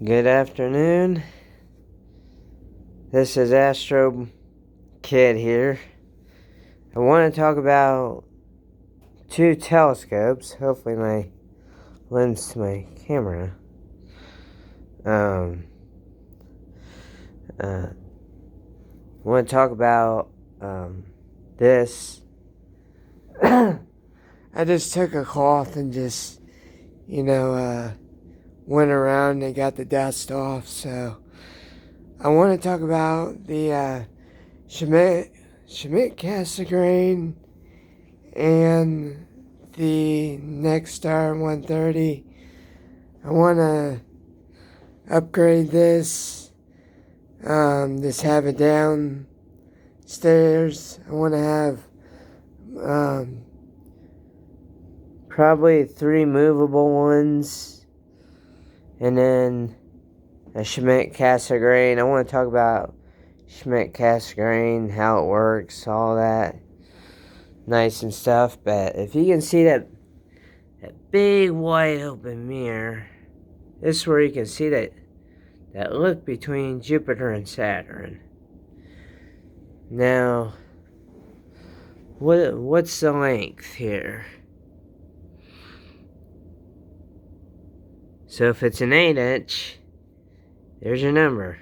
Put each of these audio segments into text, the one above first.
Good afternoon. This is Astro Kid here. I want to talk about two telescopes. Hopefully my lens to my camera. I want to talk about this. I just took a cloth and just, went around and got the dust off. So I want to talk about the shement sasgrain and the Nexstar 130. I want to upgrade this. Just have it downstairs. I want to have probably 3 movable ones, and then a shement sasgrain. I want to talk about shement sasgrain, how it works, all that nice and stuff. But if you can see that big wide open mirror, this is where you can see that look between Jupiter and Saturn. Now, what's the length here? So if it's an 8-inch, there's your number.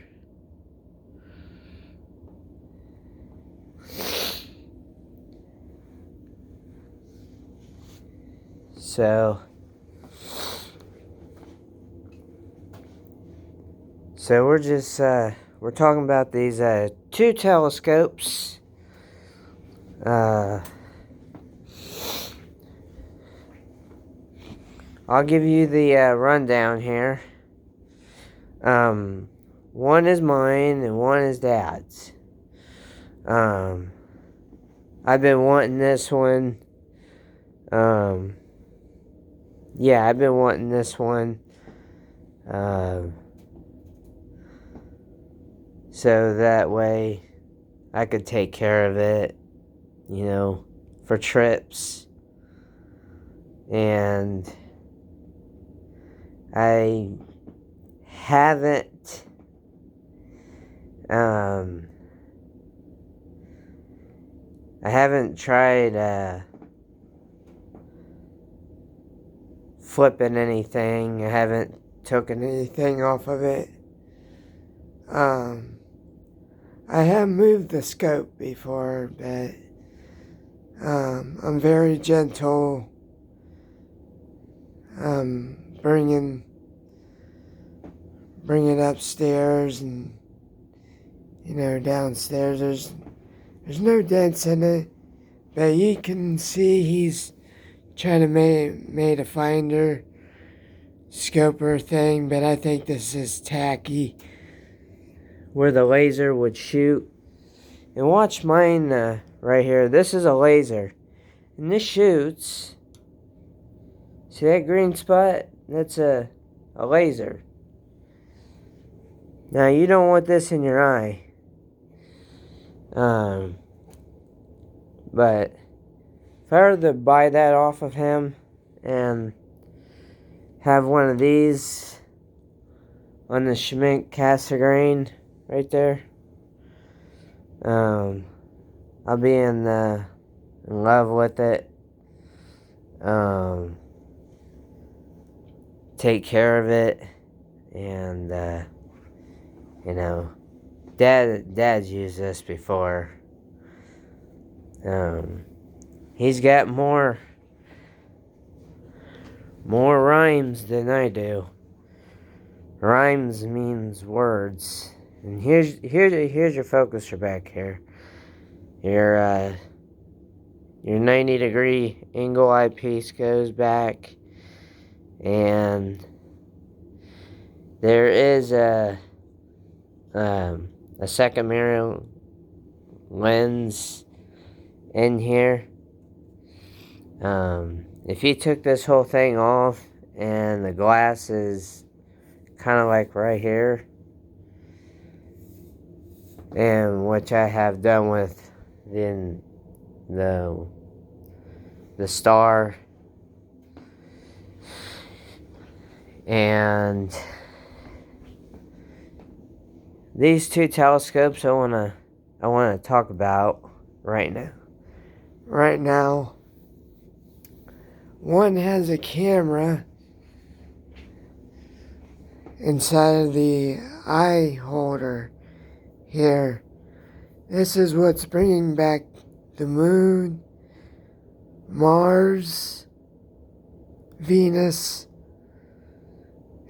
So we're just we're talking about these two telescopes. I'll give you the rundown here. One is mine and one is Dad's. I've been wanting this one. I've been wanting this one. So that way I could take care of it, for trips. And I haven't tried flipping anything. I haven't taken anything off of it. I have moved the scope before, but I'm very gentle. Bring it upstairs and downstairs. There's no dents in it, but you can see he's trying to made a finder scoper thing, but I think this is tacky, where the laser would shoot. And watch mine right here. This is a laser, and this shoots. See that green spot? That's a laser. Now you don't want this in your eye. But if I were to buy that off of him and have one of these on the shement sasgrain right there, I'll be in love with it. Take care of it, and Dad's used this before. He's got more rhymes than I do. Rhymes means words. And here's your focuser back here. Your 90-degree angle eyepiece goes back, and there is a second mirror lens in here. If you took this whole thing off and the glass is kind of like right here, and which I have done with the star, and these two telescopes I wanna talk about right now. Right now, one has a camera inside of the eye holder here. This is what's bringing back the moon, Mars, Venus,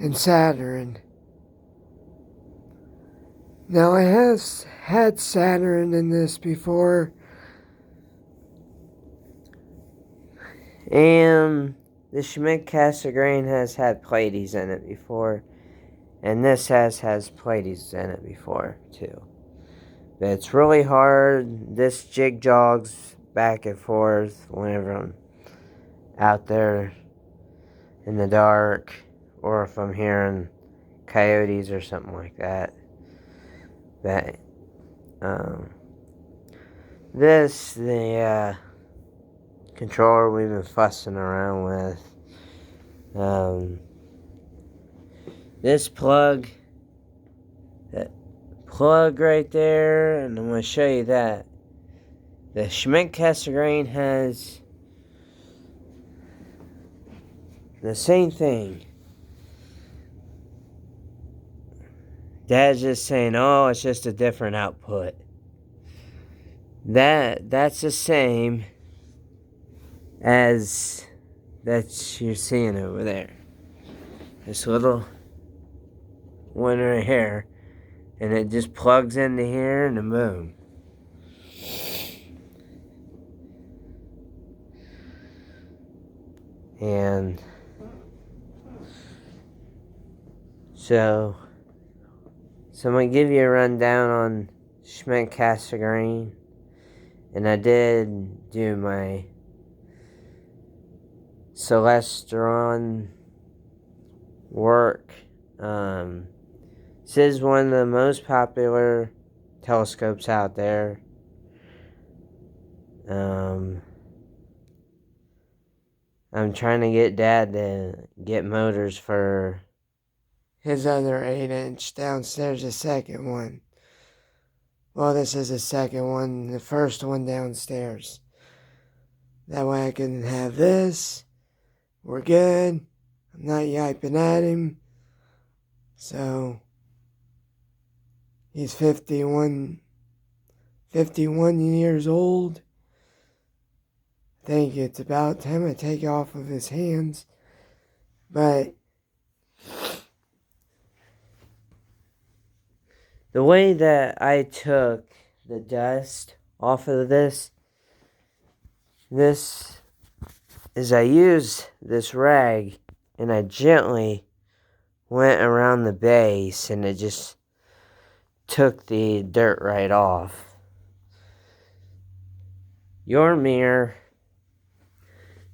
and Saturn. Now, I have had Saturn in this before, And the shement sasgrain has had Pleiades in it before. And this has Pleiades in it before, too. But it's really hard. This jig jogs back and forth whenever I'm out there in the dark. Or if I'm hearing coyotes or something like that. But, the controller we've been fussing around with. This plug, that plug right there, and I'm going to show you that. The shement sasgrain has the same thing. Dad's just saying, oh, it's just a different output. That's the same as that you're seeing over there. This little one right here, and it just plugs into here, and then boom. And so I'm going to give you a rundown on shement sasgrain. And I did do my celestron work. This is one of the most popular telescopes out there. I'm trying to get Dad to get motors for his other 8-inch downstairs, the second one. Well, this is the second one, the first one downstairs. That way I can have this. We're good. I'm not yiping at him. So, he's 51 years old. I think it's about time I take it off of his hands. But the way that I took the dust off of this is I used this rag and I gently went around the base and it just took the dirt right off. Your mirror,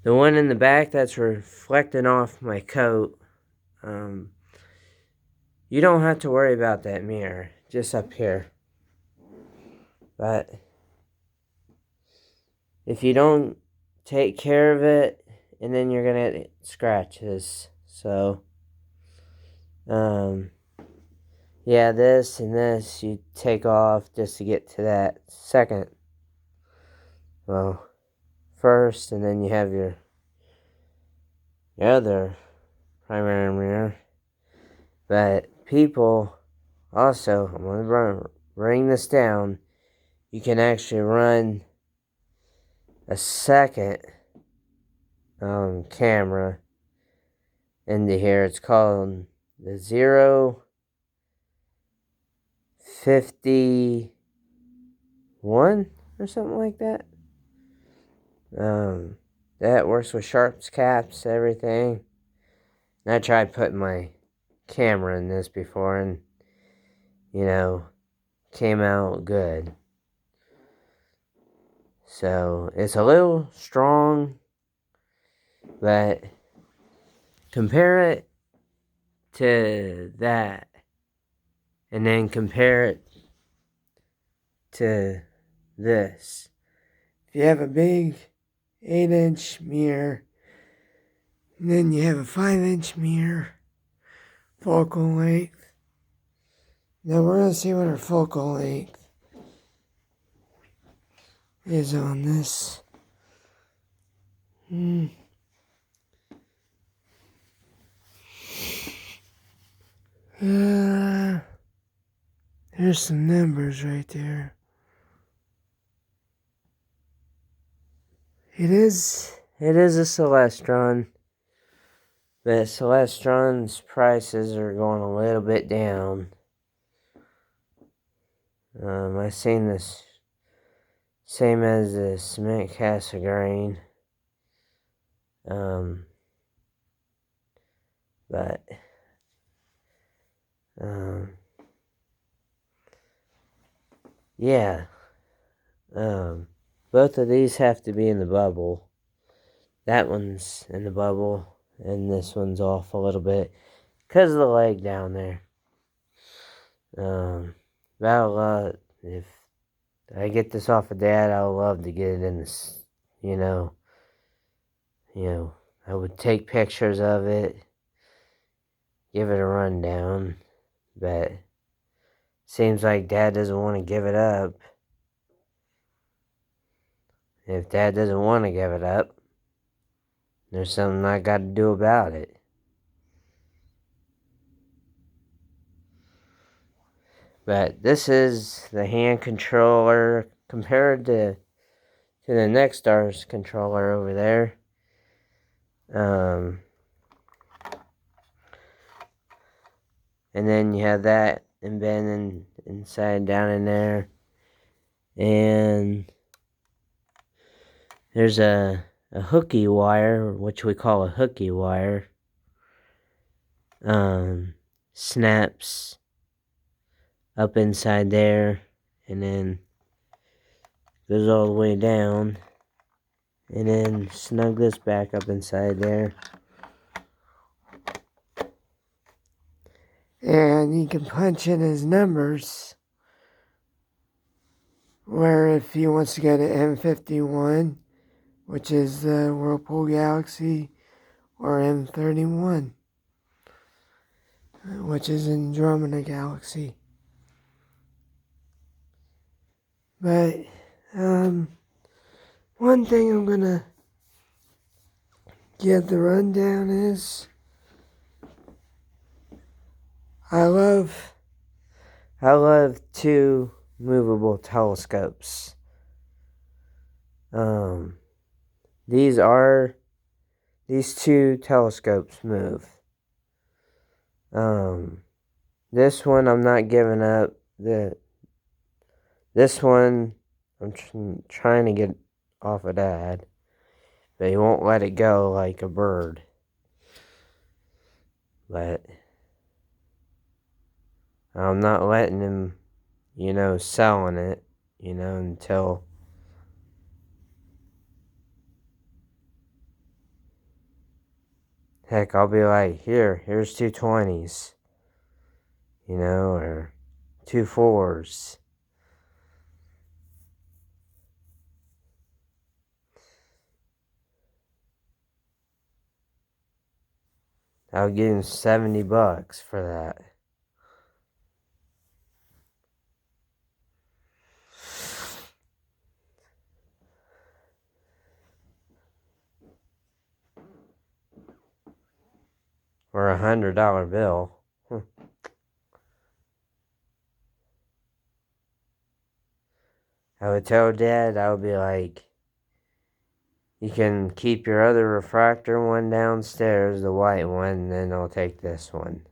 the one in the back that's reflecting off my coat, you don't have to worry about that mirror, just up here. But if you don't take care of it, and then you're gonna get scratches. So, yeah, this and this you take off just to get to that second. Well, first, and then you have your other primary mirror. But people, also, I'm gonna bring this down. You can actually run a second camera into here. It's called the 051 or something like that. That works with sharps, caps, everything. And I tried putting my camera in this before and, came out good. So, it's a little strong, but compare it to that, and then compare it to this. if you have a big 8-inch mirror, and then you have a 5-inch mirror, focal length, Now we're going to see what our focal length is on this. There's some numbers right there. It is a Celestron, but Celestron's prices are going a little bit down. I seen this same as the shement sasgrain. But yeah. Both of these have to be in the bubble. That one's in the bubble, and this one's off a little bit because of the leg down there. If I get this off of Dad, I would love to get it in this. I would take pictures of it, give it a rundown, but seems like Dad doesn't want to give it up. If Dad doesn't want to give it up, there's something I got to do about it. But this is the hand controller compared to the Nextars controller over there. And then you have that embedded inside down in there. And there's a hooky wire, which we call a hooky wire. Snaps up inside there and then goes all the way down. And then snug this back up inside there. And you can punch in his numbers, where if he wants to go to M51, which is the Whirlpool Galaxy, or M31, which is Andromeda Galaxy. But one thing I'm gonna give the rundown is I love two movable telescopes. These two telescopes move. This one I'm not giving up. This one I'm trying to get off of Dad, but he won't let it go like a bird. But I'm not letting him, selling it, until heck, I'll be like, here's two 20s, or two 4s. I'll give him $70 for that. Or $100 bill. I would tell Dad, I would be like, you can keep your other refractor one downstairs, the white one, and then I'll take this one.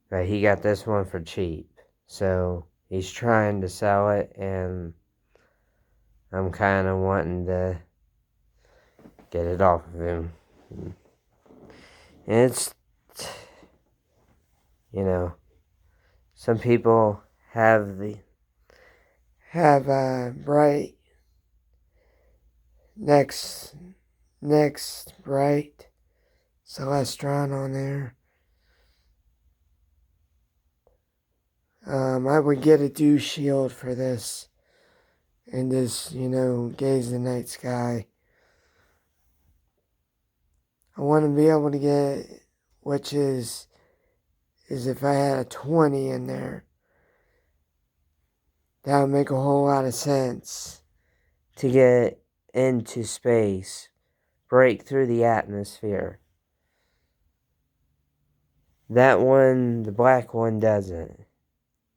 But he got this one for cheap. So he's trying to sell it, and I'm kind of wanting to get it off of him. And it's, some people have a bright next bright Celestron on there. I would get a dew shield for this and just, gaze the night sky. I want to be able to get, which is is if I had a 20 in there. That would make a whole lot of sense. To get into space, break through the atmosphere. That one, the black one, doesn't.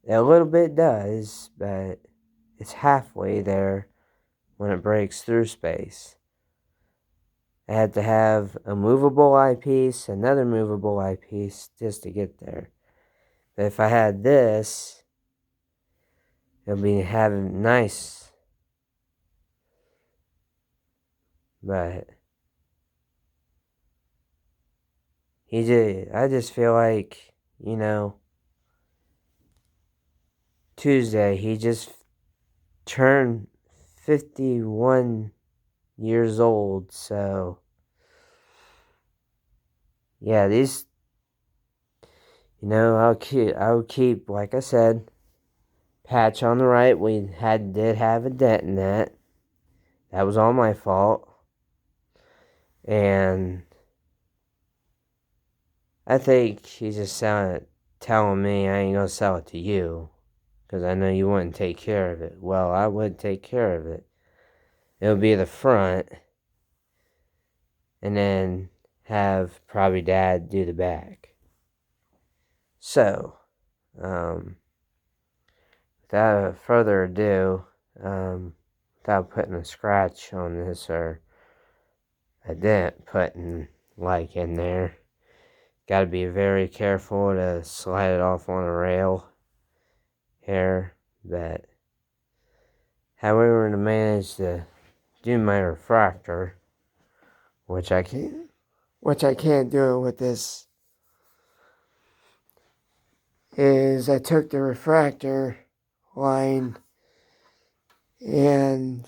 A little bit does, but it's halfway there when it breaks through space. I had to have a movable eyepiece, another movable eyepiece, just to get there. But if I had this, it'll be having nice. But I just feel like, Tuesday, he just turned 51 years old, so yeah, these, I'll keep, like I said, patch on the right. We did have a dent in that. That was all my fault. And I think he's just telling me I ain't gonna sell it to you, because I know you wouldn't take care of it. Well, I would take care of it. It'll be the front, and then have probably Dad do the back. So, without further ado, without putting a scratch on this or a dent putting in there, got to be very careful to slide it off on a rail here. But how we were to manage to do my refractor, which I can't do it with this, is I took the refractor line and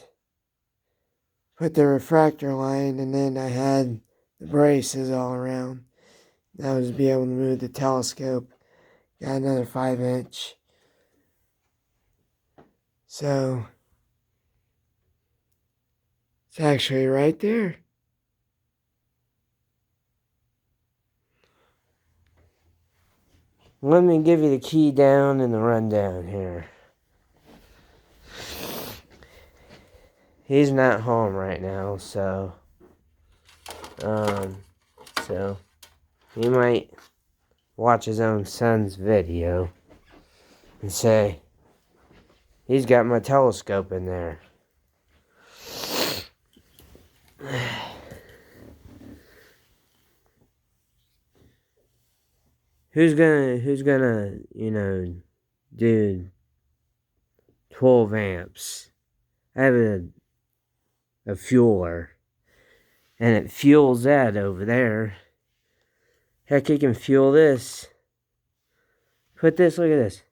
put the refractor line, and then I had the braces all around. That was to be able to move the telescope. Got another 5-inch. So it's actually right there. Let me give you the key down and the rundown here. He's not home right now, so he might watch his own son's video and say, he's got my telescope in there. Who's gonna, do 12 amps? I have a fueler, and it fuels that over there. Heck, it can fuel this. Look at this.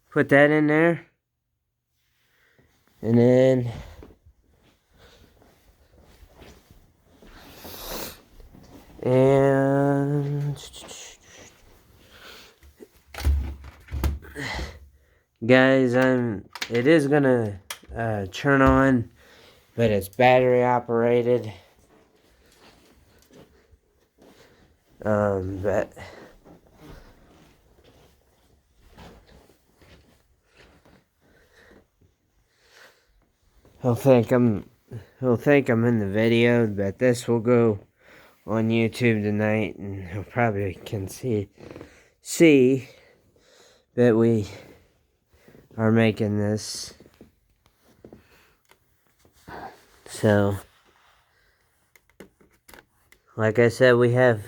Put that in there. And then guys, it is gonna turn on, but it's battery operated. But he'll think I'm in the video, but this will go on YouTube tonight, and he'll probably can see that we are making this. So, like I said, we have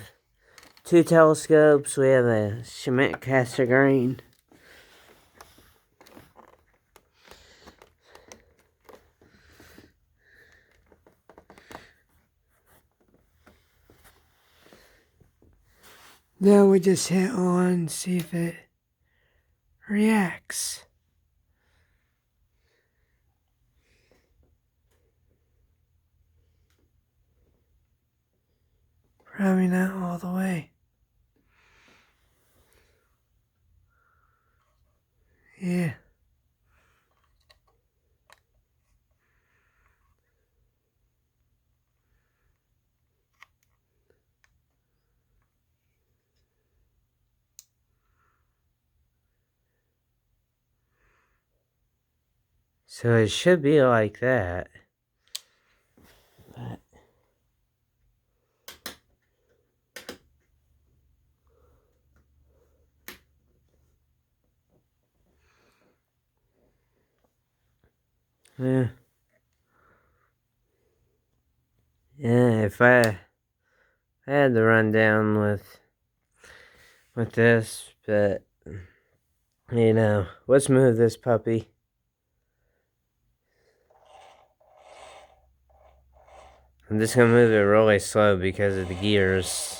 2 telescopes. We have a shement sasgrain. Now we just hit on, see if it reacts. Probably not all the way. Yeah. So it should be like that. But yeah. Yeah, if I had to run down with this, but let's move this puppy. I'm just gonna move it really slow because of the gears.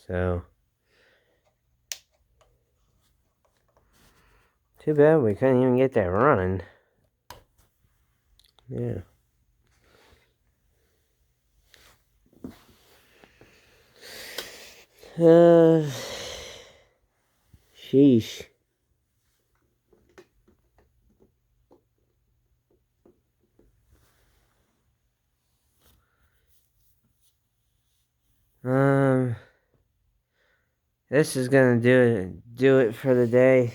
So, too bad we couldn't even get that running. Yeah. Sheesh. This is gonna do it for the day.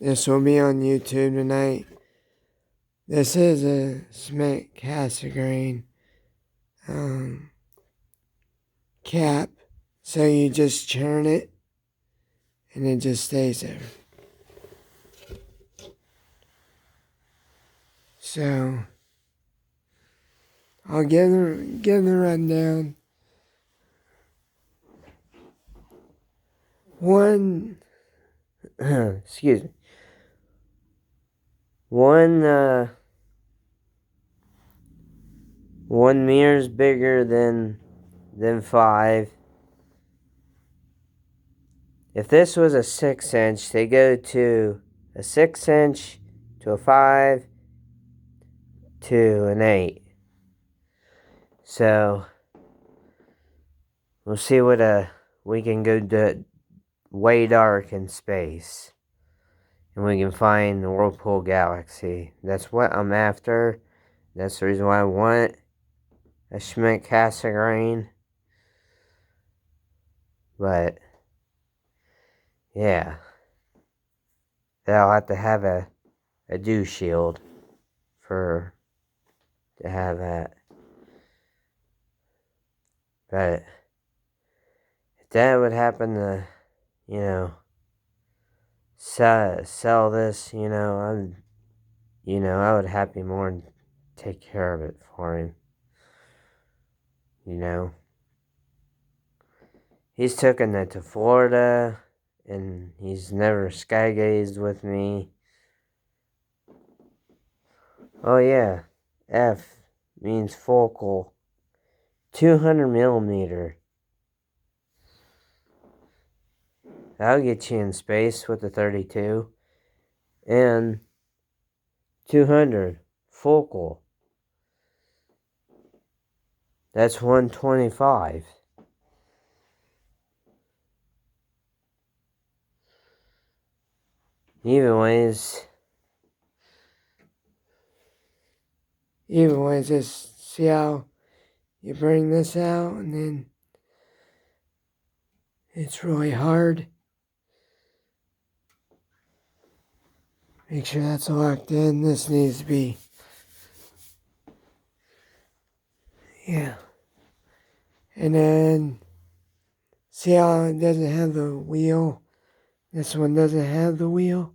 This will be on YouTube tonight. This is a shement sasgrain cap, so you just churn it and it just stays there. So I'll give the rundown. One, Excuse me. One mirror's bigger than 5. If this was a 6-inch, they go to a 6-inch, to a 5, to an 8. So we'll see what we can go to way dark in space, and we can find the Whirlpool Galaxy. That's what I'm after. That's the reason why I want a shement sasgrain. But yeah, I'll have to have a dew shield to have that. But if that would happen to, sell this, I would happy more and take care of it for him. He's taken it to Florida, and he's never skygazed with me. Oh yeah, F means focal, 200 millimeter. That'll get you in space with the 32, and 200 focal. That's 125. Even ways, just see how you bring this out, and then it's really hard. Make sure that's locked in. This needs to be, yeah. And then see how it doesn't have the wheel. This one doesn't have the wheel.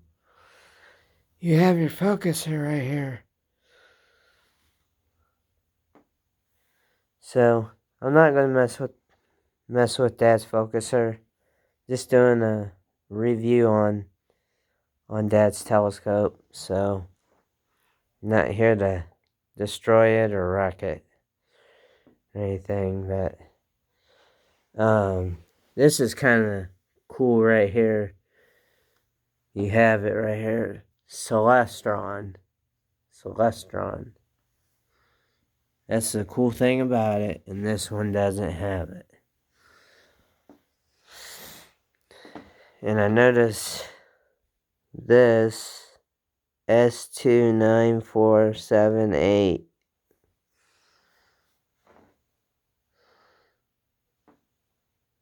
You have your focuser right here. so I'm not gonna mess with Dad's focuser. Just doing a review on Dad's telescope, so I'm not here to destroy it or wreck it or anything. But this is kind of cool right here. You have it right here, Celestron. That's the cool thing about it, and this one doesn't have it. And I notice this S29478.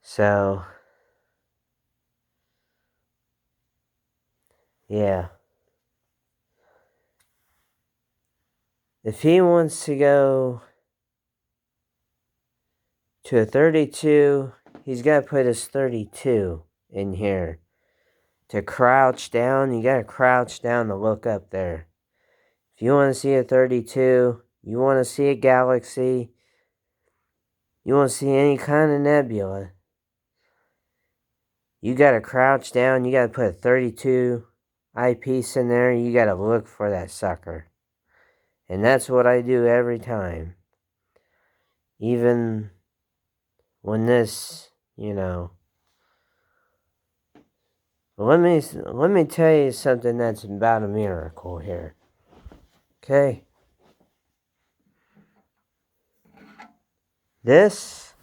So, yeah. If he wants to go to a 32, he's got to put his 32 in here. To crouch down, you got to crouch down to look up there. If you want to see a 32, you want to see a galaxy, you want to see any kind of nebula, you got to crouch down, you got to put a 32 eyepiece in there, you got to look for that sucker. And that's what I do every time. Even when this, let me tell you something that's about a miracle here. Okay? This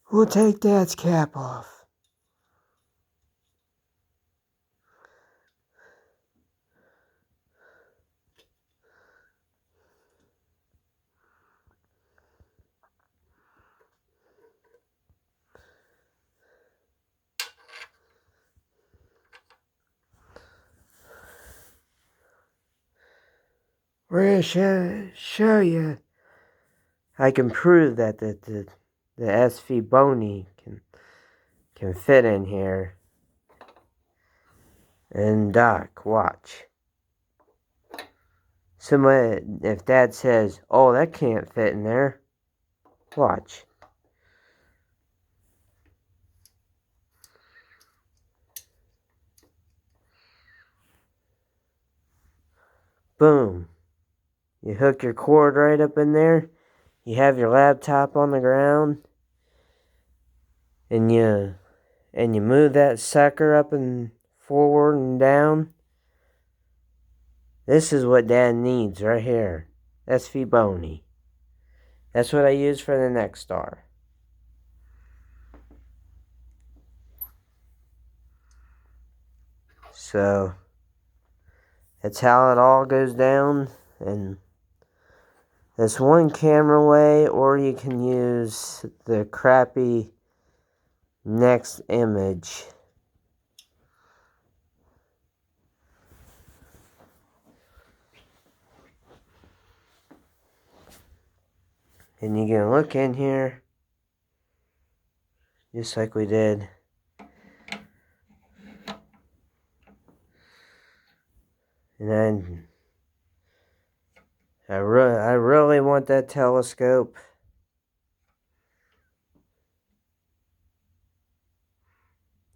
We'll take Dad's cap off. We're going to show you. I can prove that the SV Bony can fit in here. And Doc, watch. Somebody, if Dad says, "Oh, that can't fit in there," watch. Boom. You hook your cord right up in there. You have your laptop on the ground. And you move that sucker up and forward and down. This is what Dad needs right here. SV Bony. That's what I use for the next star. So that's how it all goes down. And that's one camera way, or you can use the crappy next image. And you can look in here, just like we did. And then I really want that telescope.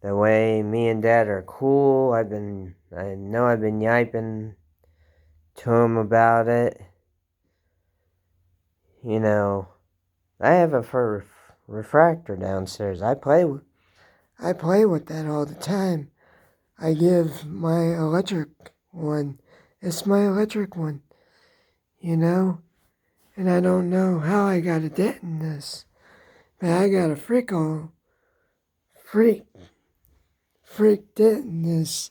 That way me and Dad are cool. I know I've been yiping to him about it. I have a refractor downstairs. I play with that all the time. I give my electric one. It's my electric one. And I don't know how I got a dent in this. But I got a freak dent in this.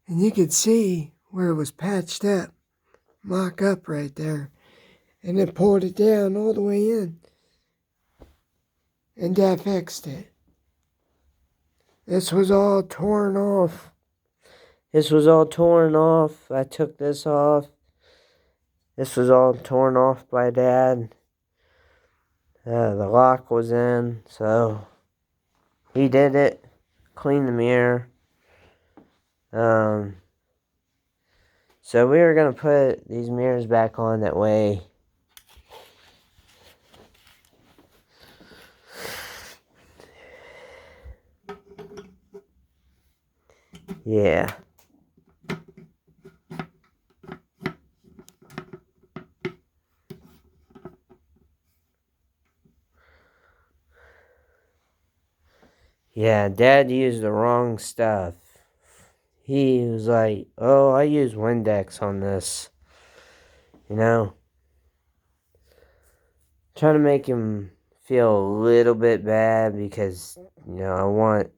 And you could see where it was patched up. Mock up right there. And it pulled it down all the way in. And Dad fixed it. This was all torn off. I took this off. This was all torn off by Dad. The lock was in, so he did it. Cleaned the mirror. So we were going to put these mirrors back on that way. Yeah. Yeah, Dad used the wrong stuff. he was like, oh, I use Windex on this. You know? Trying to make him feel a little bit bad because, I want...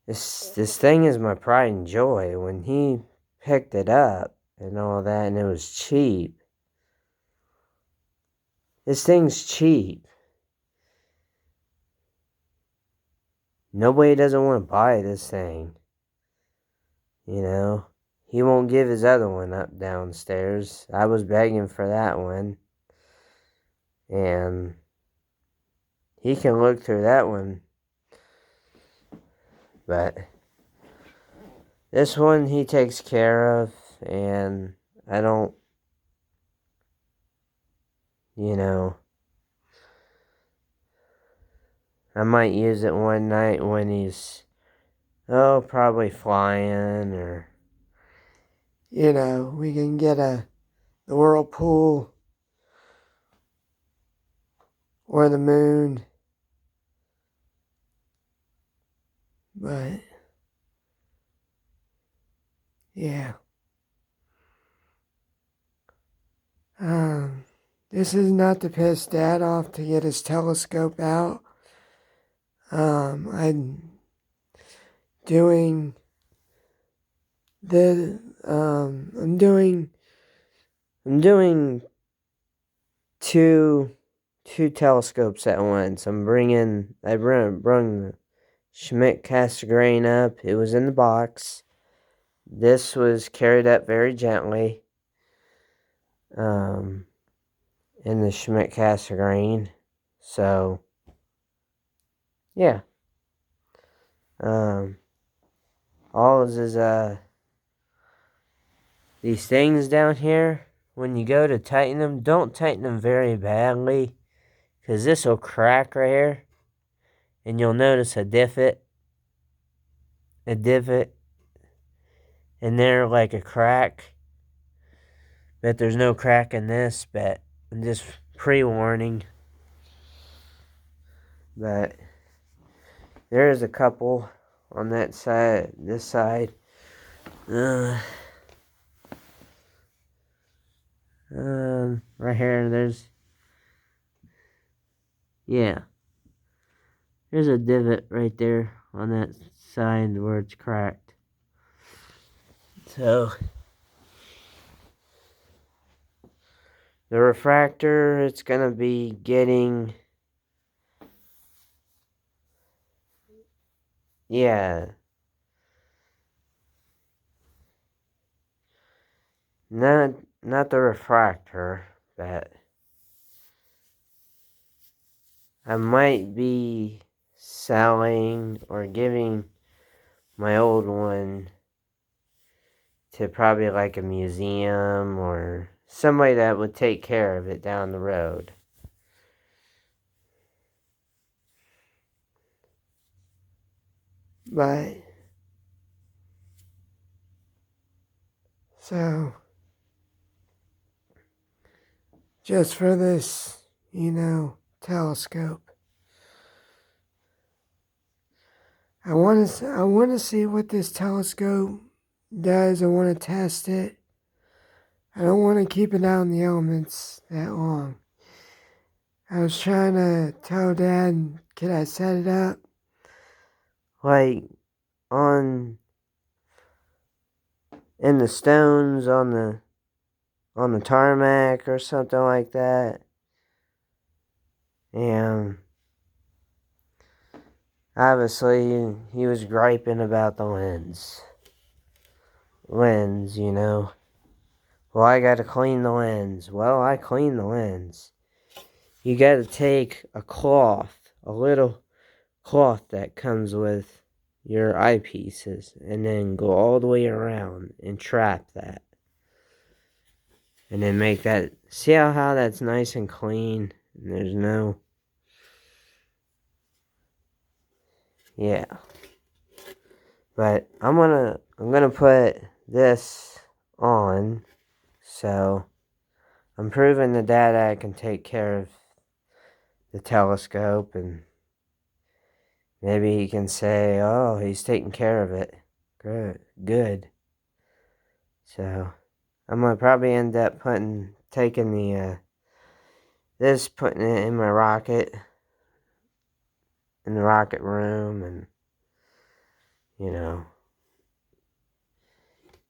This thing is my pride and joy. When he picked it up and all that, and it was cheap. This thing's cheap. Nobody doesn't want to buy this thing. He won't give his other one up downstairs. I was begging for that one. And he can look through that one. But this one he takes care of. And I don't, I might use it one night when he's, probably flying or... we can get the whirlpool or the moon. But, yeah. This is not to piss Dad off to get his telescope out. I'm doing I'm doing two telescopes at once. I brung the shement sasgrain up. It was in the box. This was carried up very gently. In the shement sasgrain. So, yeah. All is these things down here, when you go to tighten them, don't tighten them very badly, because this will crack right here, and you'll notice a divot, and there like a crack, but there's no crack in this, but just pre-warning. But there is a couple on that side, this side. Right here, there's a divot right there on that side where it's cracked. So, the refractor, it's gonna be getting, not the refractor, but I might be selling or giving my old one to probably like a museum or somebody that would take care of it down the road. But, so, just for this, telescope, I want to see what this telescope does. I want to test it. I don't want to keep it out in the elements that long. I was trying to tell Dad, could I set it up? Like in the stones on the tarmac or something like that. And obviously he was griping about the lens. Well, I gotta clean the lens. Well, I clean the lens. You gotta take a little cloth that comes with your eyepieces, and then go all the way around and trap that. And then make that, see how that's nice and clean? And there's no, But I'm gonna put this on, so I'm proving to Dad I can take care of the telescope, and maybe he can say, oh, he's taking care of it. Good. So, I'm going to probably end up taking putting it in my rocket, in the rocket room, and,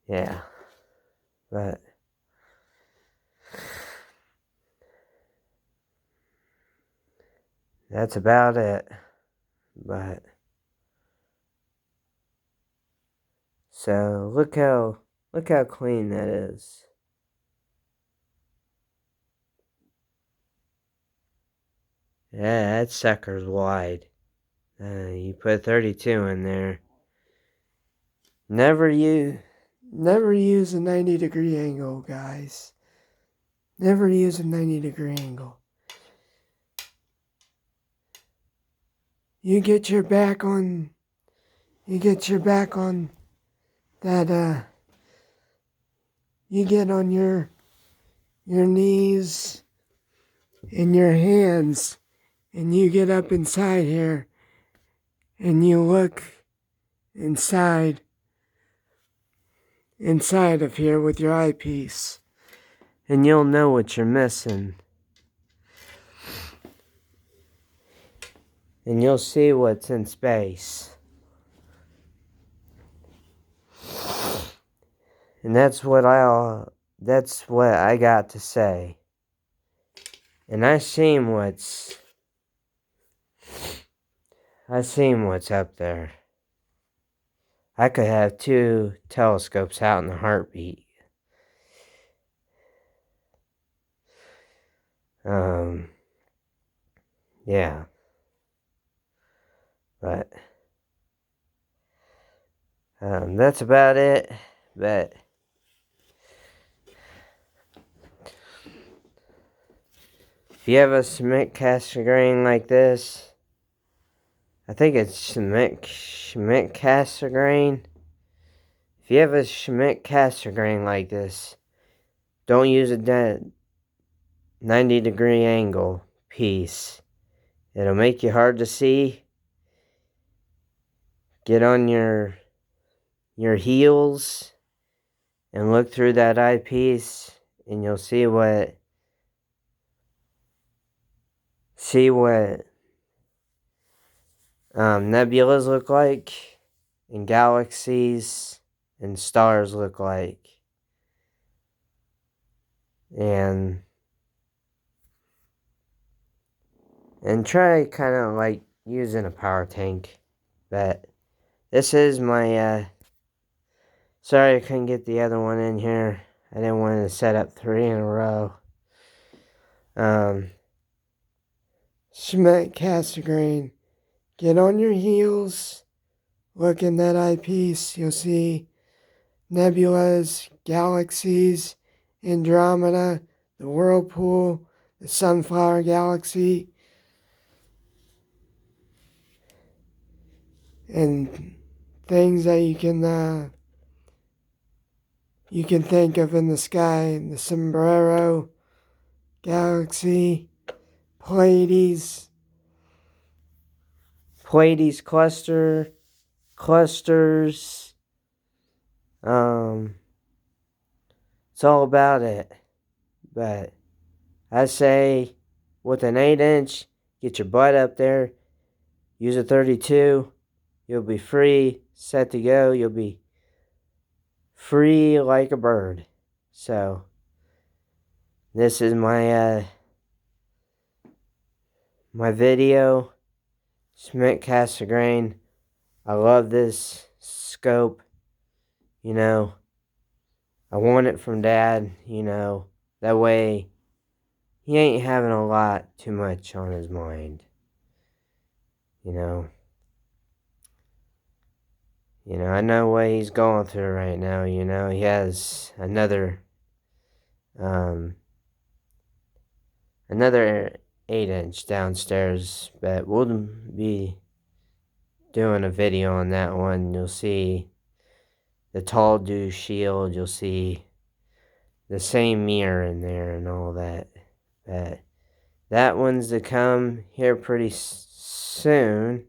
yeah. But that's about it. But so look how clean that is. Yeah, that sucker's wide. You put 32 in there. Never use a 90-degree angle, guys. Never use a 90-degree angle. You get your back on that, you get on your knees and your hands, and you get up inside here, and you look inside of here with your eyepiece, and you'll know what you're missing. And you'll see what's in space. And that's what I got to say. And I seen what's up there. I could have 2 telescopes out in a heartbeat. Yeah. But that's about it. But if you have a shement sasgrain like this, I think it's shement sasgrain. If you have a shement sasgrain like this, don't use a 90-degree angle piece. It'll make you hard to see. Get on your heels and look through that eyepiece, and you'll see what nebulas look like, and galaxies and stars look like. And try kind of like using a power tank. But this is my sorry I couldn't get the other one in here. I didn't want to set up 3 in a row. shement sasgrain. Get on your heels, look in that eyepiece, you'll see nebulas, galaxies, Andromeda, the whirlpool, the sunflower galaxy, and things that you can think of in the sky, the sombrero galaxy, Pleiades clusters. It's all about it. But I say, with an 8-inch, get your butt up there. Use a 32. You'll be free, set to go. You'll be free like a bird. So, this is my video. Shement sasgrain. I love this scope. I want it from Dad. That way he ain't having a lot too much on his mind. I know what he's going through right now. He has another 8-inch downstairs, but we'll be doing a video on that one. You'll see the tall dew shield. You'll see the same mirror in there and all that. But that one's to come here pretty soon.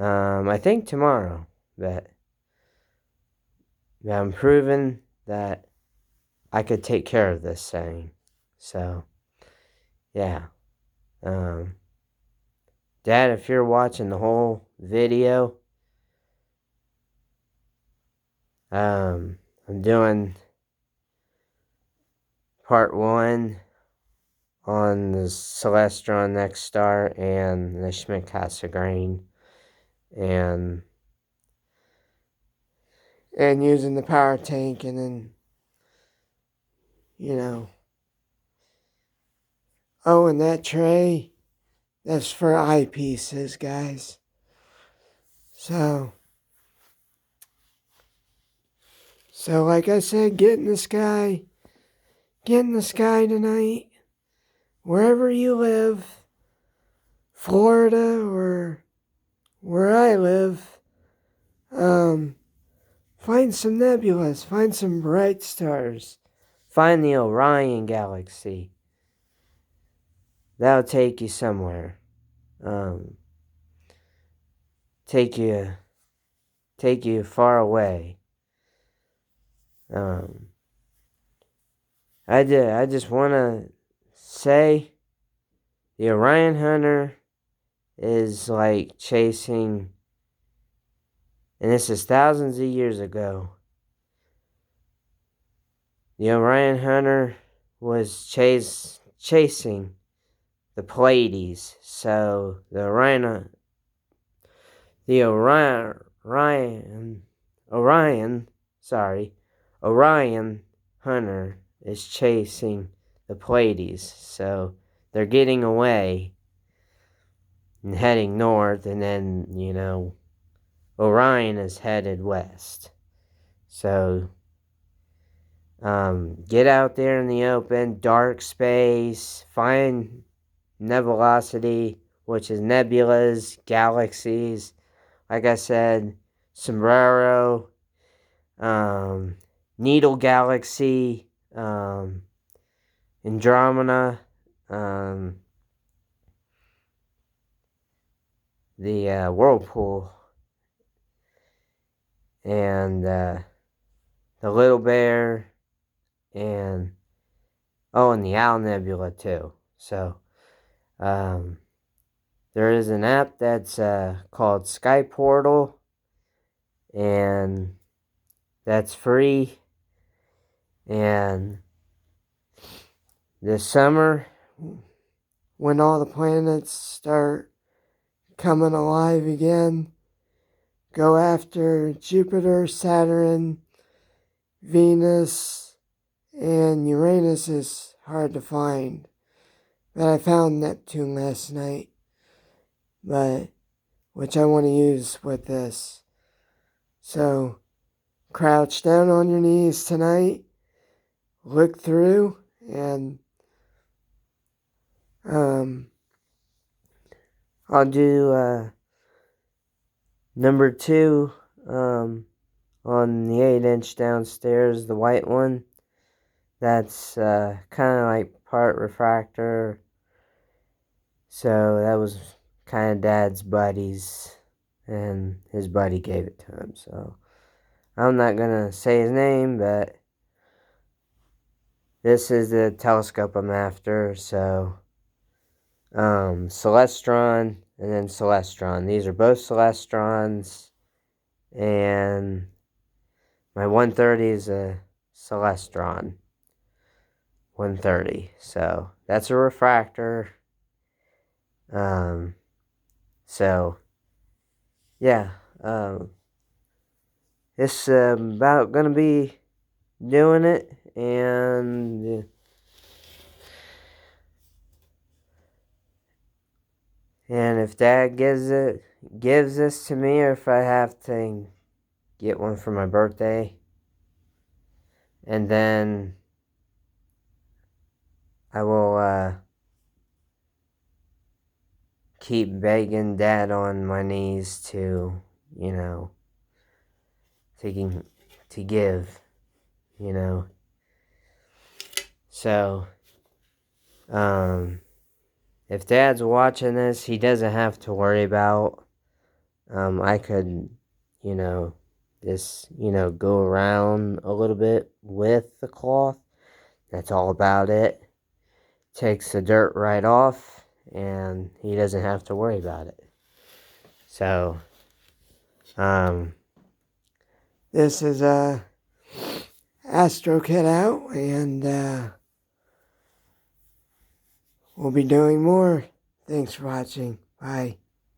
I think tomorrow, but I'm proving that I could take care of this thing. So, yeah. Dad, if you're watching the whole video, I'm doing part 1 on the Celestron Next Star and the Schmidt Cassegrain, and using the power tank, and then, you know. Oh, and that tray, that's for eyepieces, guys. So like I said, get in the sky tonight, wherever you live, Florida or where I live. Find some nebulas, find some bright stars. find the Orion Galaxy. That'll take you somewhere. Take you far away. I just want to say the Orion Hunter is like chasing, and this is thousands of years ago. The Orion Hunter was chasing the Pleiades. So the Orion Hunter is chasing the Pleiades. So they're getting away and heading north, and then, Orion is headed west. So get out there in the open, dark space, find nebulosity, which is nebulas, galaxies. Like I said, Sombrero, Needle Galaxy, Andromeda, the Whirlpool, and the Little Bear, and the Owl Nebula too. So there is an app that's called Sky Portal, and that's free. And this summer, When all the planets start coming alive again, go after Jupiter, Saturn, Venus, and Uranus is hard to find. But I found Neptune last night, which I want to use with this. So crouch down on your knees tonight, look through, and I'll do number 2 on the 8-inch downstairs, the white one. That's kind of like part refractor. So that was kind of Dad's buddies, and his buddy gave it to him. So I'm not going to say his name, but this is the telescope I'm after. So Celestron and then Celestron. These are both Celestrons, and my 130 is a Celestron 130. So that's a refractor. So yeah, it's about gonna be doing it, and if Dad gives this to me, or if I have to get one for my birthday, and then I will keep begging Dad on my knees to, to give, So, if Dad's watching this, he doesn't have to worry about I could, just, go around a little bit with the cloth. That's all about it. Takes the dirt right off, and he doesn't have to worry about it. So, this is Astro Kid out, and we'll be doing more. Thanks for watching. Bye.